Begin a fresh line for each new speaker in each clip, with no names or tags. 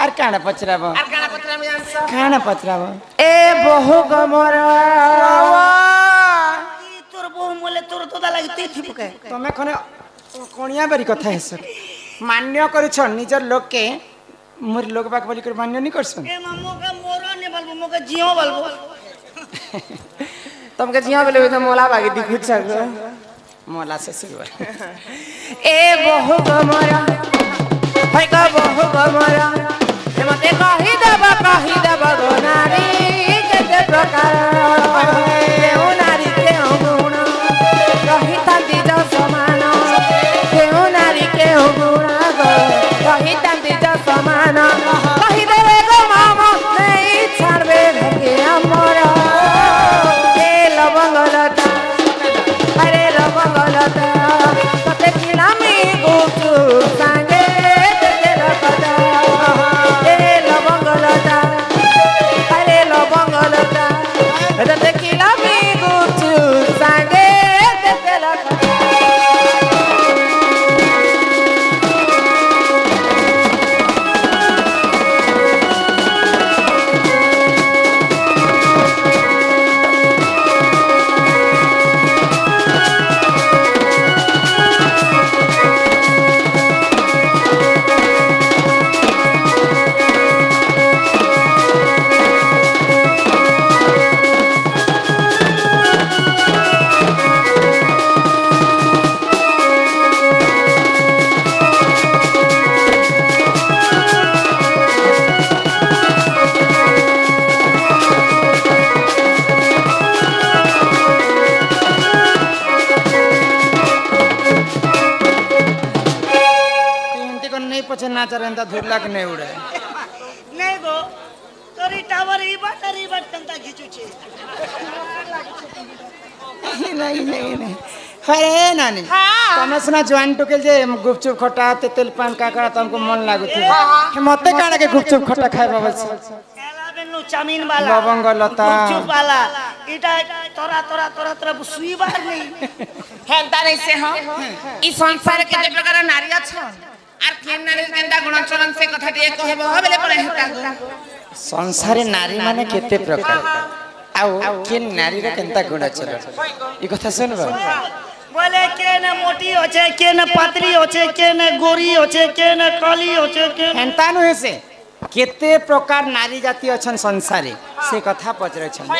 আর কানা পচরাবো কানা পচরাবো এ বহু গমর
তোর বহু মলে তোর তোদা লাগি তুই থিপকে
তুমি কোনে কোনিয়া বারি কথা হেস মান্য করছ নিজর লোককে মোর লোক বাক বলি করে মান্য নি করছ
এ মামুকে মোরা নে বলবো মোকে জিও বলবো
तुमके जिया बोले तो मोला बागी दिखु छग मोला से शुरू ए बहु गमरा होय का बहु गमरा ए मते कहि देब गोनारी केते प्रकार केउ नारी केउ गुण कहि तांती जो समान केउ नारी केउ गुण कहि तांती जो समान कहि देबे गो मामा नहीं छाड़बे के हमरा लवंगलता अरे लवंगलता तते किनामी गुचु सांगे तते रखता ए लवंगलता अरे लवंगलता तते किनामी गुचु सांगे तते रखता नाचरंता धुरलाक नहीं उड़े
नहीं गो तोरी टावर ई बट तंता खींचू छे
नहीं अरे नानी तमे सुना जवान टुकेल जे गुपचुप खटा तेल पान काकड़ा तुमको मन लागुथि मते काणे के गुपचुप खटा खाइबा बस
एला बेनु चामीन वाला
लवंग लता
गुपचुप वाला इटा तोरा सुईबार नहीं
हेंता नहीं से हो ई संसार के जे प्रकार नारी अछन आर केन नारी केंदा गुणचरण से कथा टिए कहबो बेले परे हेता
संसारे नारी माने केते प्रकार आउ केन नारी रे केंता गुणचरण ई कथा सुनबा
बोले के न मोटी होछे के न पातरी होछे के न गोरी होछे के न काली होछे के
हेंता न हेसे केते प्रकार नारी जाति अछन संसारे से कथा पचरे छन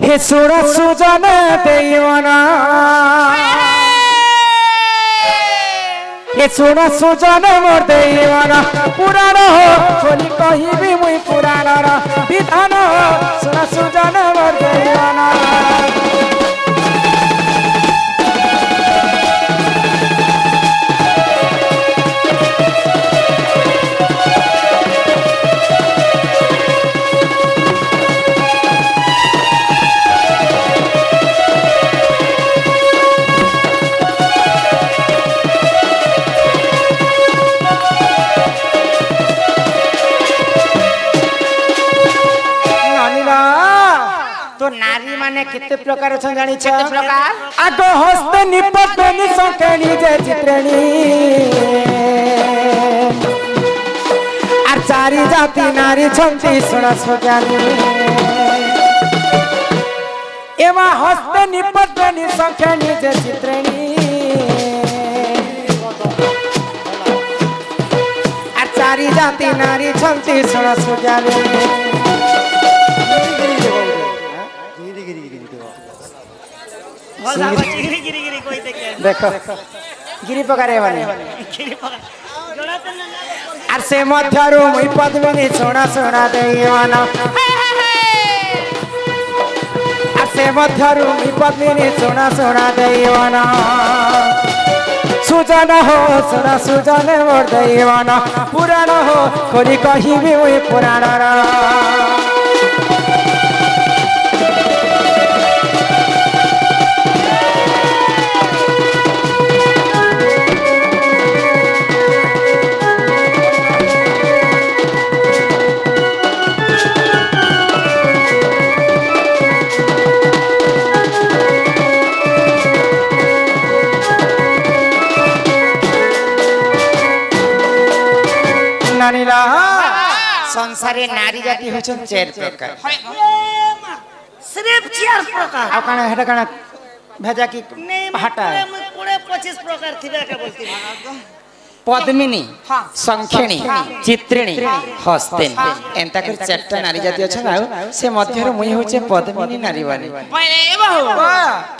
हे सोरा सुजन देवना ये सोना सुजन मोर देवाना पुराण हो खोली कहिबी मुई पुराण रा विधान हो सोना सुजन मोर देवाना तो नारी माने कितने प्रकार छन जानि छ
केते प्रकार
आगो हस्त निपतनी संकेणी जे चित्रेणी आर चारि जाति नारी छन्ति सुना सुज्ञानी एमा हस्त निपतनी संकेणी जे चित्रेणी आर चारि जाति नारी छन्ति सुना सुज्ञानी
गिरी कोई देखे
देखो गिरी पकारे वाले
गिरी पका जोड़ाते न
आर से मथारू मुई पद्मिनी सोना सोना देवाना आर से मथारू मुई पद्मिनी सोना सोना देवाना सुजन हो सोना सुजन मोर देवाना पुराण हो खोली कहिबी मुई पुराण रा नानीला संसारे नारी जाति होचन 4 प्रकार
सिर्फ 4 प्रकार
आ काना हेटा काना भेजा की
नहीं
हटा
20-25 प्रकार थिबा का बोलती
पद्मिनी संखिणी चित्रिणी हस्तिनी एंता कर 4टा नारी जाति अछन आ से मध्य रो मुई होचे पद्मिनी नारी वाली
पहिले ए बहु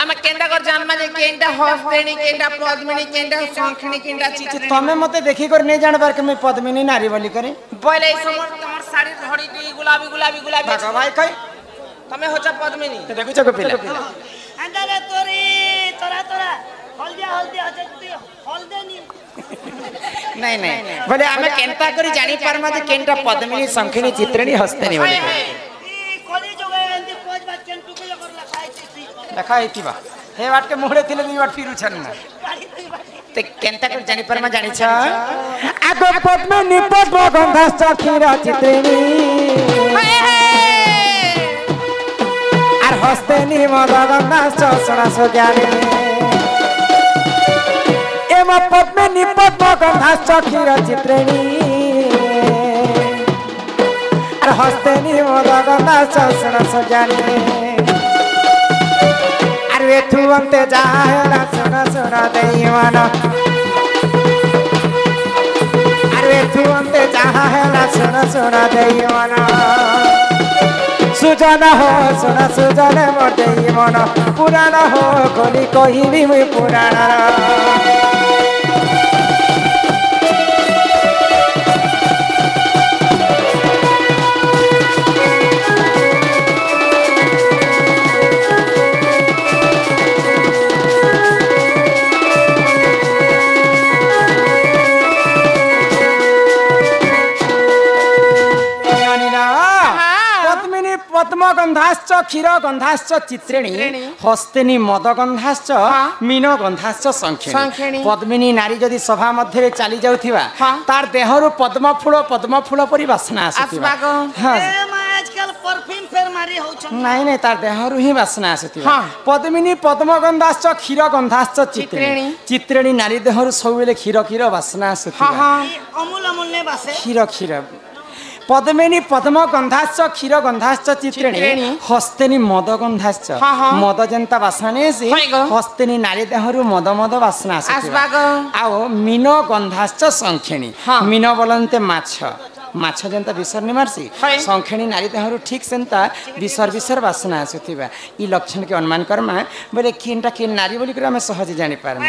हम केंदा कर जन्म जे केंदा हस्तेनी केंदा पद्मिनी केंदा संखिणी केंदा चित्रिणी
तमे मते देखि कर नै जान बार के मैं पद्मिनी नारी वाली करे
पहिले समर तमर साड़ी धड़ी दी गुलाबी गुलाबी गुलाबी
भाई कई
तमे होचा पद्मिनी
देखु छ को पिला
अंदर तोरी तोरा हल्दिया अजे हल्देनी
नहीं नहीं बोले हमें केंता करी जानी पारमा जे केंटा पद्मिनी संखिणी चित्रिणी हस्तिनी वाली
ई कोली जोगे एंदी कोज बात केन टुकु कर लखाई छी
देखा इतिबा हे वाट के मोहड़े थिले नी वाट फिरु छन ना ते केंता कर जानी परमा जानी छ आगो पद्मिनी पद्म गंधास खीरा चित्रिणी आर हस्तिनी मद गंधास सोना सो ज्ञानी एमा पद्मिनी पद्म गंधास खीरा चित्रिणी आर हस्तिनी मद गंधास सोना सो ज्ञानी अरे तू अंते जाहला सोना सोना देवाना अरे तू अंते जाहला सोना सोना देवाना सुजाना हो सोना सुजाने मोर देवाना पुराना हो कोली कही भी मैं पुराना पद्म गंधाश्च क्षीर गंधाश्च चित्रिणी हस्तिनी मद गंधाश्च मीन गंधाश्च संखिणी पद्मिनी नारी जदि सभा मध्य चली जाउथिबा तार देहरु पद्म फूल परि वासना आसुथिबा
आजकल परफ्यूम फेर मारी होछ
नहीं नहीं तार देहरु ही वासना आसुथिबा पद्मिनी पद्म गंधाश्च क्षीर गंधाश्च चित्रिणी नारी देहरु सबेले क्षीर वासना आसुथिबा
अमूल अमूल ने बासे
क्षीर पद्मिनी पद्म गंधाश्च क्षीर गंधाश्च चित्रिणी हस्तिनी मद गंधाश्च मद जेंता वासना से हस्तिनी नारी देहरु मद वासना आओ मीन गंधाश्च संखिणी मीन बोलते माछ जेंता विसर नि मारसी संखिणी नारी देहरु ठीक सेंता विसर वासना आसुथिबा ई लक्षण के अनुमान करमा बोले केनटा के नारी बोली कर हम सहज जानि पारम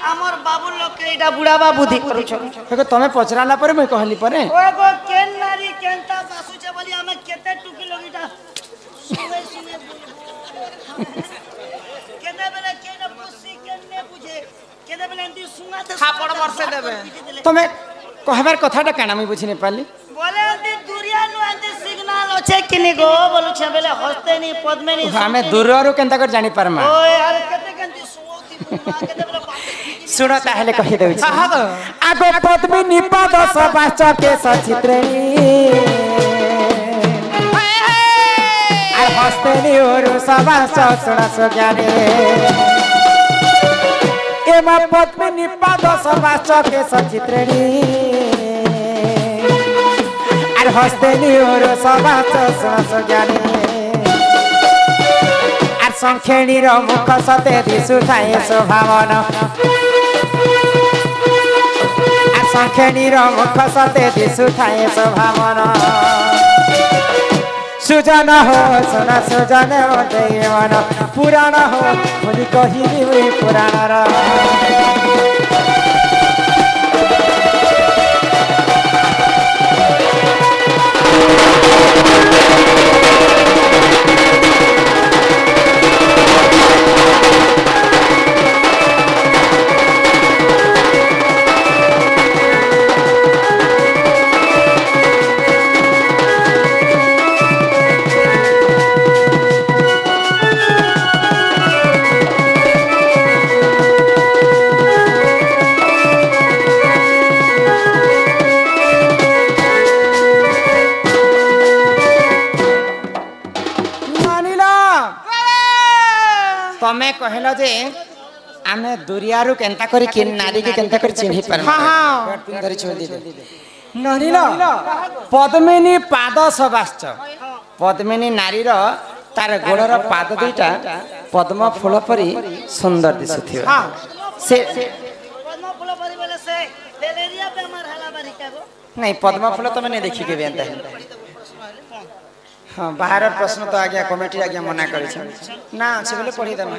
हमर बाबू लोग के एटा बुढ़ावा बुद्धि करू छ
देखो तमे पचराला पर मैं कहली परे
ओगो केन नारी केनता बासु छ बोली हमें केते टुकी लोगीटा सुने केने बेले केने पुसी केने बुझे केने बेले अंती सुना त
थापड़ वर्षे देबे
तमे कहबार कथाटा काना मैं बुझी नै पाली
बोले अंती दुरिया नु अंती सिग्नल ओछे किनी गो बोलु छ बेले हस्तेनी पद्मिनी
हमें दूररु केनता कर जानि पारमा
ओ यार केते केंती सुओती केते बेले
सुनो ताहले कहि देउ छी आगो पद्मिनी पद सबाच के सचित्रिणी आ हस्तिनी ओरु सबाच सोना सो ज्ञानी एमा पद्मिनी पद सबाच के सचित्रिणी आ हस्तिनी ओरु सबाच सोना सो ज्ञानी आ संखिणी रो मुख सते दिसु थाए स्वभावन संखिणी मुख सते दिसु थाए स्वभावन सुजन हो सोना सुजन देवन पुराण हो बोली कहिली पुराण तमे कहलो जे आमे दुरियारु केनता करी के नारी के केनता करी चिन्हि पर हां धरि छोड़ दे नारीर पद्मिनी पाद सबाश्च पद्मिनी नारीर तार गोड़र पाद दुईटा पद्म फूल परी सुंदर दिसुथिबा से
पद्म फूल परी बोले से फैलेरिया बेमार हला बारी का गो
नहीं पद्म फूल तो मैंने देखी के बेंता हाँ बाहर प्रश्न तो आज्ञा कमिटी आज्ञा मना कर ना अच्छे बोले पढ़ी दमा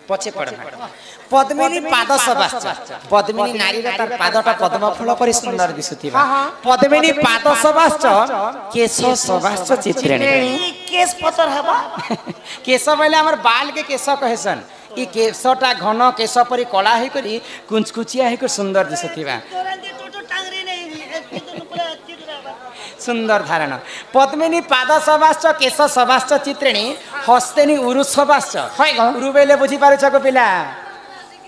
पछे पढ़ना पद्मिनी पाद सबाश्च पद्मिनी नारी तार पादटा पद्म फूल परी सुंदर दिसुथिबा पद्मिनी पाद सबाश्च केश सबाश्च चित्रेणी
केस पतर हबा
केश बोले हमर बाल के केश कहसन ई केशटा घन केश परी कला है करी कुंचकुचिया है कर सुंदर दिसुथिबा
तोरंदी टोटो टांगरी नहीं पूरा चित्रा
सुंदर धारण पद्मिनी पाद सबाश्च केश सबाश्च चित्रेणी हस्तेनी उरु सबाश्च उरु बेले बुझी पारुछ को पिला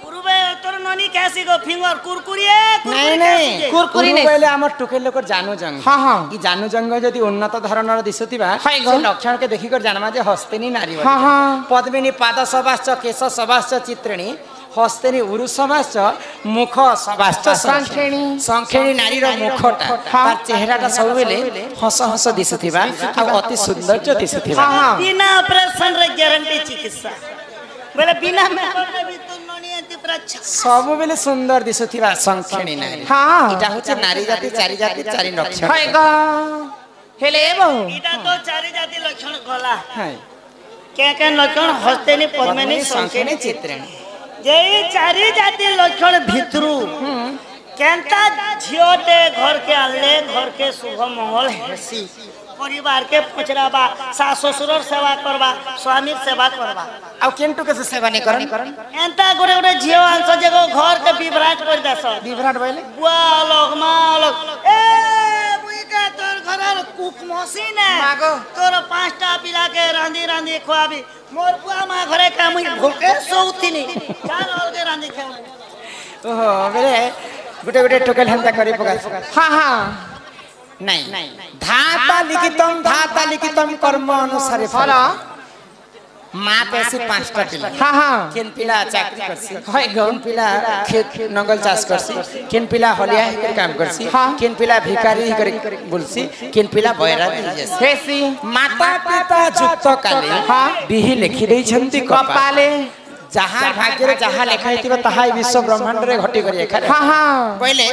उरुबे तोर ननी कैसी गो फिंगर कुरकुरिए
नहीं नहीं कुरकुरी नहीं पहले हमर टुकेल लोकर जानू जंग हां हां ई जानू जंग जदी उन्नत धरणर दिसुतिबा से लक्षण के देखि कर जानमा जे हस्तेनी नारी हां हां पद्मिनी पाद सबाश्च केश सबाश्च चित्रेणी हस्तेनी उरु सबाश्च मुख सबाश्च संखेणी नारी रो मुखटा तार चेहराटा सब बेले हस हस दिसुतिबा आ अति सुंदर दिसुतिबा
बिना ऑपरेशन रे गारंटी चिकित्सा बोले बिना मेकअप रे भी तो ननी एति पूरा
सब बेले सुंदर दिसुतिबा संखेणी नारी हां इटा होचे नारी जाति चारि लक्षण हाय ग हेले बहु
इटा तो चारि जाति लक्षण गला हाय के लक्षण हस्तेनी पद्मिनी संखेणी चित्रेणी जे चारि जाति लक्षण भितरू केनता झियोटे घर के आनले घर के शुभ मंगल हेसी परिवार के पचराबा सास ससुर सेवा करबा स्वामी सेवा करबा
आ केनटू के सेवा नहीं करन
एंता गोरे गोरे झियो अंश जगह घर के विभ्राट कर दस
विभ्राट भइले
बुआ लोग मां लोग ए बुई का तोर घर कुक मशीन है तोर पांचटा पिला के रांधी रांधी खुआबी मोर बुआ मां घरे का मुई भूखे सोउतिनी चाल और के रांधी खाऊ
ओहो बेले गुटे गुटे टोकल हंता करी पका हां हां नहीं धाता लिखितम कर्म अनुसारे फल माँ पैसे 5टा पिला हाँ हाँ केन पिला चाकरी करसी हाय गन पिला खेत नंगल चाष करसी केन पिला हलिया कर काम करसी केन पिला भिखारी कर बोलसी केन पिला बयरा हेसी माता पिता जुक्त काले बिहि लिखि देइ छंती कपाले जहाँ भाग्य रे जहाँ लिखा हितिबा ताहा विश्व ब्रह्मांड रे घटी करी एखा हां हां पहिले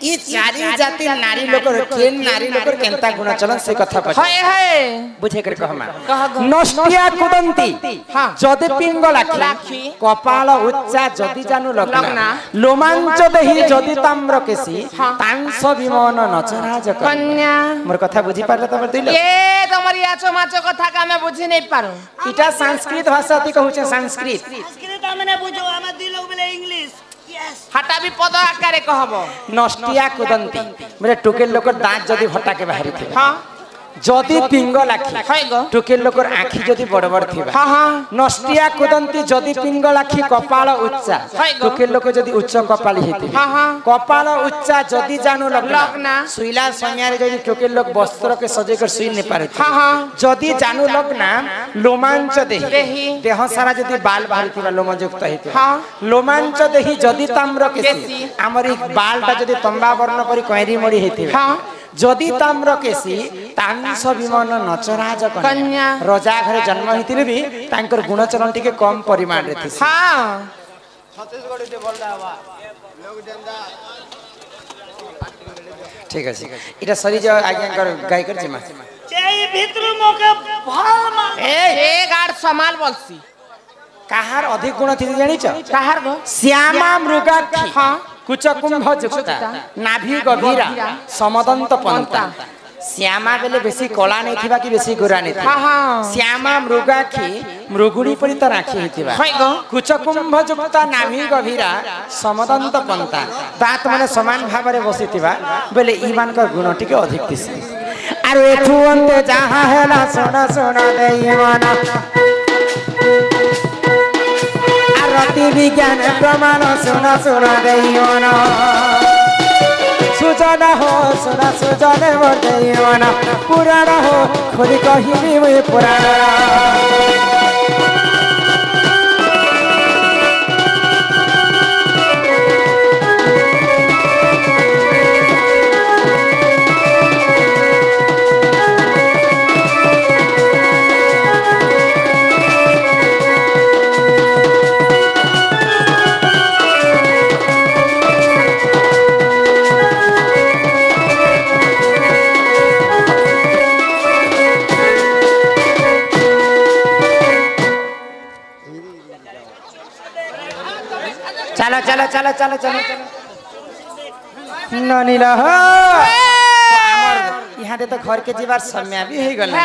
ई चारि जाति नारी लोकर केन नारी लोकर केनता गुण चलन से कथा पछ हाय हाय बुझे कर कहमा नष्टिया कुदंती हां जदि पिंगलाखी कपाल उच्चा जदि जानु लग्ना लोमांच देहि जदि ताम्र केसी तांस विमान नचराज कन्या मोर कथा बुझी पारले तमर दिल ए तमर याचो माचो कथा का मैं बुझी नहीं पारू इटा संस्कृत भाषा ती कहू छे संस्कृत
हमने बुझो हम दिलो बेले इंग्लिश
हटा भी पद आकारे कहबो नष्टिया कुदंती मेरे टुकेल लोकर दांत जदी फटा के बाहरी थे हां जदी पिंगल आखी टुकेल लोकर आखी जदी बड़ बड़ थिबा हां हां नष्टिया कुदंती जदी पिंगल आखी कपाल उच्चा टुकेल लोक जदी उच्च कपाली हेति हां हां कपाल उच्चा जदी जानु लगना सुइला संज्ञा रे जदी टुकेल लोक वस्त्र के सजे कर सुइ ने पारे हां हां जदी जानु लगना लोमांच देहि देह सारा जदी बाल बाहरी थिबा लोमयुक्त हेति हां लोमांच देहि जदी ताम्र केसी हमर बालटा जदी तंबा वर्ण परि कैरी मडी हेति हां जदि ताम्र केसी तांस विमान नचराज कन्या रजा घरे जन्म हितिले भी तांकर गुणचरण टिके कम परिमाण रे थि हां छत्तीसगढ़ ते बोलदा बा लोग देंदा ठीक है इटा सरी जो आज्ञा कर गाय कर जिमा
चेई भितरु मोके भल मा
ए गाड समाल बोलसी काहार अधिक गुण थि जानि छ काहार गो श्यामा मृगाक्षी हां कुचकुंभ जुक्ता नाभि गभीरा समदंत पंता श्यामा बेले बेसी कला नहीं थिबा कि बेसी गोरा नहीं थिबा श्यामा मृगाक्षी मृगुणी परि त राखी हितिबा कुचकुंभ जुक्ता नाभि गभीरा समदंत पंता दांत माने समान भाव रे बसिथिबा बेले ई मान का गुण टिके अधिक थिसी आरो एथु अंते जहां हेला सोना सोना देई माना रति विज्ञान प्रमाण सुना सुना देइयोना सुजना हो सुना सुजने मोर देइयोना पुराण हो खुद कहिबी मुई पुराण चलो चलो चलो चलो ननीला यहाँ तो घर के जीवार समय भी हो गला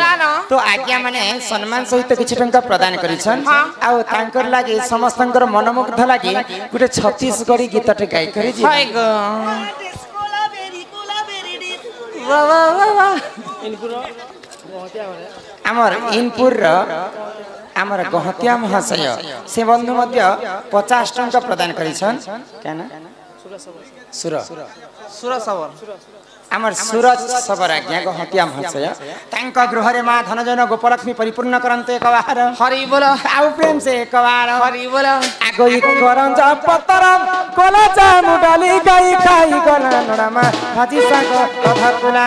तो आज्ञा माने सम्मान सहित किछि टंका प्रदान करिछन आ तांकर लागि समस्तंकर मनमुग्ध लागि गुटे छत्तीसगढ़ी गीतटे गाय करी जी हाय गो वाह वाह वाह वाह हमर इनपुर रो हमर गहतिया महाशय से बंधु मध्य 50 टंका प्रदान करिछन केना सुर सुर सबर आमर सूरज सबर आज्ञा गहतिया महाशय तांका गृह रे मां धनजन गोपलक्ष्मी परिपूर्ण करन्ते एकबार हरि बोल आउ प्रेम से एकबार हरि बोल आगोई करंज पतरम कोला चामु डाली गाई खाई गला नडमा भाजी साग कथा कुला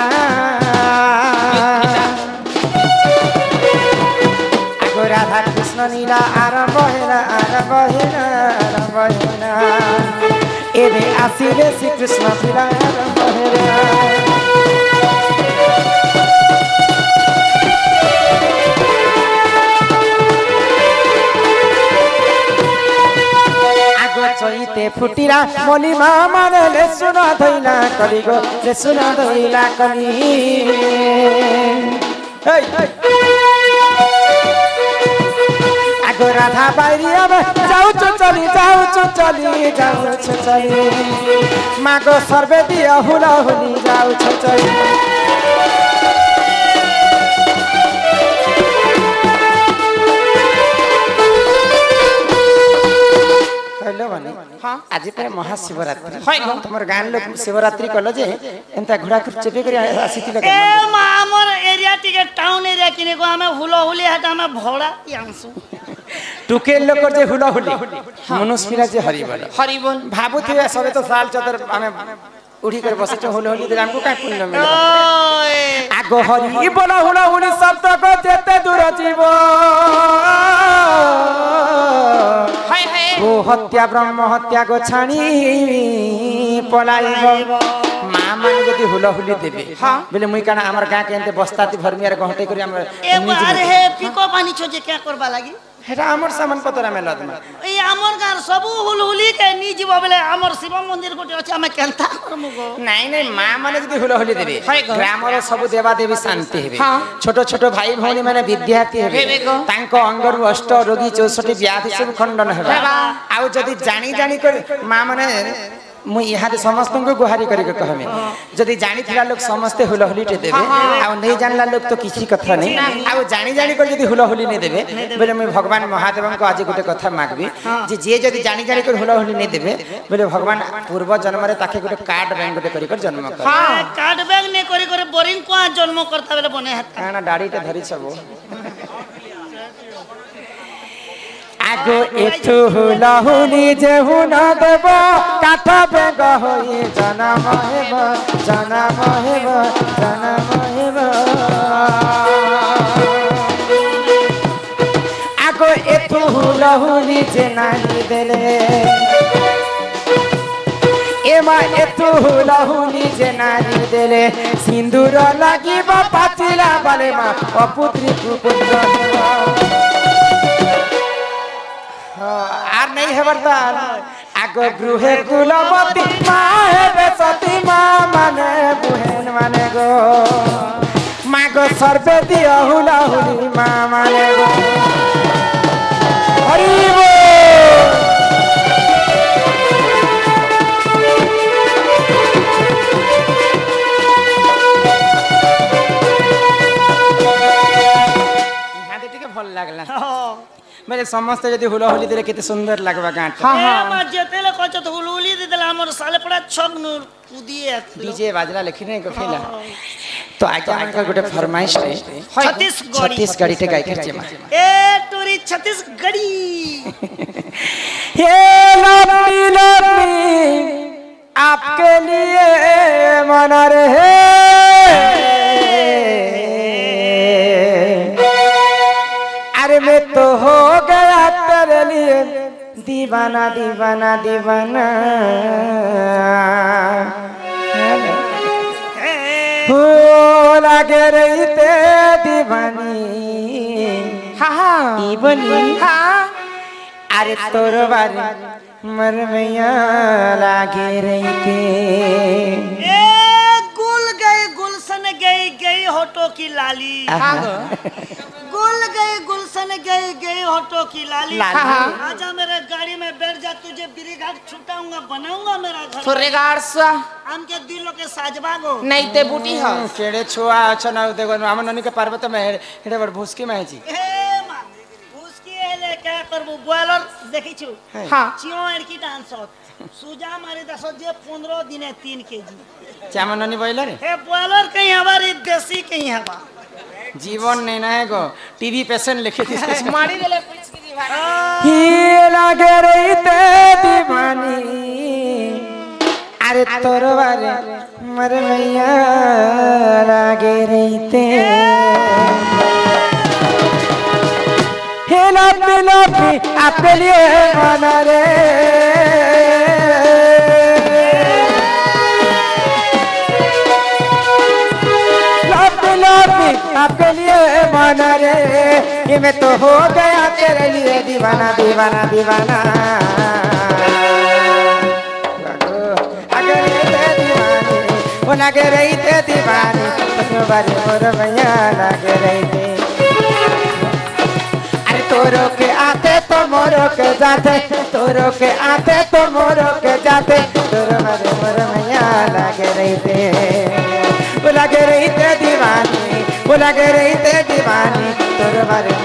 आगो राधा कृष्ण लीला आरंभ हेला एबे आसिले श्री कृष्ण लीला आरंभ हेला चैते फुटिरा मोली मामा ले सुना धैला कली गो ले सुना धैला कली आगो राधा बाइरी अब जाऊ चली मागो सर्वे दिया हुला हुली जाऊ चली हेलो बनी हां आज पर महाशिवरात्रि तुमर गान लोग शिवरात्रि कलो जे एंता घोड़ा कर चेपे कर आसीति लगे
ए मा हमर एरिया टिके टाउन एरिया किने को हमें हुलो हुली हटा में भोड़ा यांसु
टुके लोग जे हुलो हुली मनुष्य मिला जे हरि बोल भाबु थे सबे तो साल चतर हमें उड़ी कर बसे तो हुलो हुली हमको का पुण्य मिले आगो हरि बोल हुलो हुली शब्द को जेते दूर जीवो गो हत्या ब्रह्म हत्या को छाणी पलाइब मां मान जदी हुला हुली देबे बोले मुई काना हमर गां के एते बस्ताती भरमियार गहटे करी हमर
अरे हे पिको पानी छोजे क्या करबा लागी
हेटा हमर सामान पतरा में लदमा
ए हमर गां सब हुलहुली के नी जीव बोले हमर शिव मंदिर गोटे अछि हम केनता करमु गो
नहीं नहीं मां माने जदी हुला हुली देबे ग्राम रो सब देवा देवी शांति हेबे छोटो छोटो भाई भौनी माने विद्यार्थी हेबे तांको अंगरु अष्ट रोगी 64 व्याधि सब खंडन हेबा आउ जदी जानी जानी कर मां माने मु यहाँ समस्त को गुहारी करके कहमे जदि जानी थिला लोग समस्ते हुलहुली टे देबे आ नहीं जानला लोग तो किसी कथा नहीं आ जानी जानी कर जदि हुलहुली नहीं देबे बोले मैं भगवान महादेव को आज गोटे कथा मागबी जे जदि जानी जानी कर हुलहुली नहीं देबे बोले भगवान पूर्व जन्म रे ताके गोटे कार्ड बैंक गोटे करी कर जन्म कर
हां कार्ड बैंक ने करी करे बोरिंग को जन्म करता बेले बने हाथ
काना दाढ़ी टे धरी छबो आगो एठु हुलहुली जे हुना देब काथा बेग होई जनम हेब आगो एठु हुलहुली जे नानी देले एमा एठु हुलहुली जे नानी देले सिंदूर लागिब पाचिला बाले मा अपुत्री पुत्र आर नहीं है बर्दान आगो गृहे कुलवती माँ है सती माँ माने बुहेन माने गो मागो सर्वे दिया हुला हुली माँ माने गो हरि यहाँ तो ठीक भल लगला मेरे समस्त जदी हुलहुली देले केते सुंदर लागबा गांठ
हां हां मा जेतेले कछ तो हुलहुली दे देला हमर साले पड़ा छगनु कुदिए
डीजे बाजला लेखि नहीं कखेला तो आगे आके गोटे फरमाइश है छत्तीसगढ़ी टे गाय कर जेमा
ए टोरी छत्तीसगढ़ी
हे लपी आपके लिए मन रहे अरे मैं तो हो गया तेरे लिए दीवाना दीवाना दीवाना हो लागे रही ते दीवानी हाँ हाँ बनी हाँ अरे तोर बारे मर मैया लागे रही के
ए गुल गई गुलशन गई गई होठों की लाली गुल गई गुलशन गई गई होठों की लाली आजा मेरे गाड़ी में बैठ जा तुझे बिरीघाट छुटाऊंगा बनाऊंगा मेरा घर
सुरेगाड़ सा
हम के दिलों के साजबागो
नहीं ते बूटी हो
केड़े छुआ अच्छा ना देखो हम ननी के पर्वत में हेडे बड़ भूसकी में जी
ए मां उसकी एले क्या करबो बॉयलर देखि छु
हां
चियो एड़की डांस होत सुजा मारी दसो जे 15 दिने 3 केजी
चामन ननी बॉयलर
हे बॉयलर कहीं हमारी देसी कहीं हवा
जीवन नहीं ना है गो टीवी पेशेंट लिखे थी
मारी देले पुलिस की दीवार
ही लागे रही ते दीवानी अरे तोर बारे मर मैया लागे रही ते हेला पिलो पी आपके लिए बना रे आपके लिए माना रे ये मैं तो हो गया तेरे लिए दीवाना दीवाना दीवाना अगर ये दीवानी वो लगे रही थे दीवानी बारे मोर मैया लगे रही थे अरे तोरो के आते तो मोरो के जाते तोरो के आते तो मोरो के जाते तोरो बारे मोर मैया लगे रही थे वो लगे रही थे दीवानी वो लगे रही थे दीवानी तोर बारे